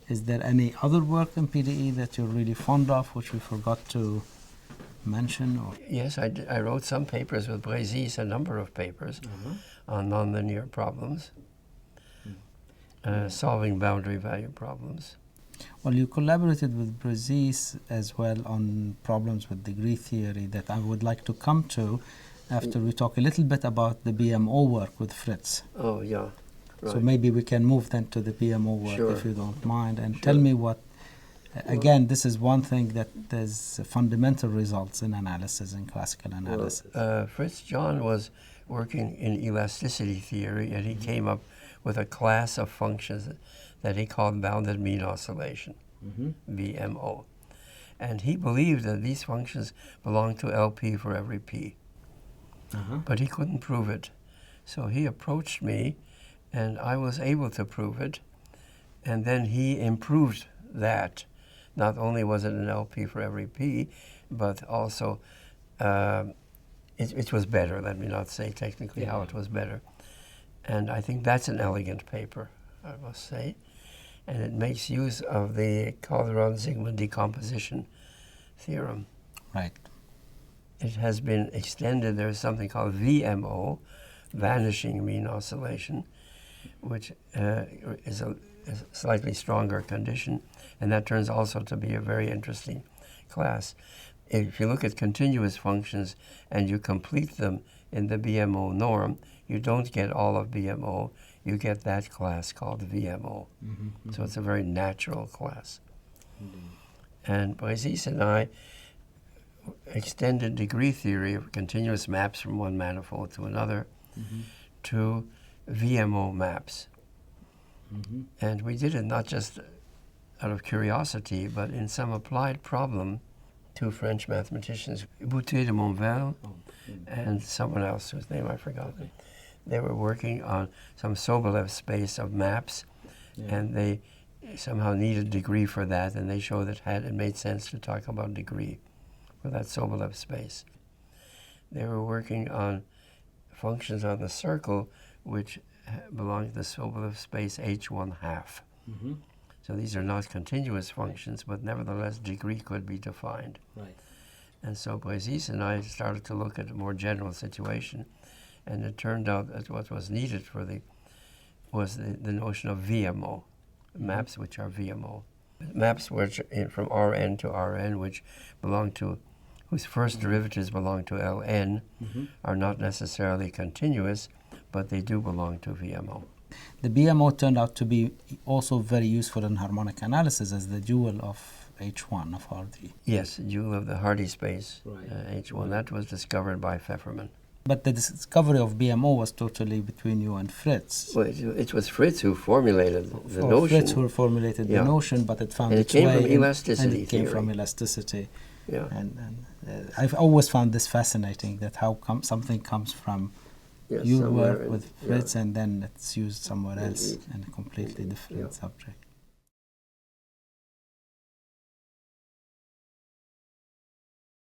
Is there any other work in PDE that you're really fond of, which we forgot to mention? Or? Yes, I wrote some papers with Brézis, a number of papers on nonlinear problems, solving boundary value problems. Well, you collaborated with Brézis as well on problems with degree theory that I would like to come to after we talk a little bit about the BMO work with Fritz. Oh, yeah. Right. So maybe we can move then to the BMO work, sure. if you don't mind, and tell me what, again, this is one thing that there's fundamental results in analysis, in classical analysis. Well, Fritz John was working in elasticity theory, and he came up with a class of functions that he called bounded mean oscillation, BMO. And he believed that these functions belong to LP for every P. But he couldn't prove it. So he approached me, and I was able to prove it. And then he improved that. Not only was it an LP for every P, but also it was better. Let me not say technically how it was better. And I think that's an elegant paper, I must say. And it makes use of the Calderon-Zygmunt decomposition theorem. Right. It has been extended. There's something called VMO, vanishing mean oscillation, which is a slightly stronger condition, and that turns also to be a very interesting class. If you look at continuous functions and you complete them in the BMO norm, you don't get all of BMO, you get that class called VMO. So it's a very natural class. And Brézis and I extended degree theory of continuous maps from one manifold to another to VMO maps. And we did it not just out of curiosity, but in some applied problem. Two French mathematicians, Boutet de Montvelle and someone else whose name I've forgotten. They were working on some Sobolev space of maps, and they somehow needed degree for that, and they showed that it made sense to talk about degree for that Sobolev space. They were working on functions on the circle which belong to the Sobolev space H1 half. So these are not continuous functions, but nevertheless degree could be defined. Right. And so Brézis and I started to look at a more general situation, and it turned out that what was needed for was the notion of VMO, maps which are VMO. Maps which from Rn to Rn, which belong to, whose first derivatives belong to Ln, are not necessarily continuous, but they do belong to VMO. The BMO turned out to be also very useful in harmonic analysis as the dual of H1 of Hardy. Yes, dual of the Hardy space, H1. That was discovered by Pfefferman. But the discovery of BMO was totally between you and Fritz. Well, it was Fritz who formulated the notion. Fritz who formulated the notion, but it found its way. And it came from elasticity And it came from elasticity. Yeah. And I've always found this fascinating, that how something comes from your work with Fritz and then it's used somewhere else in a completely different subject.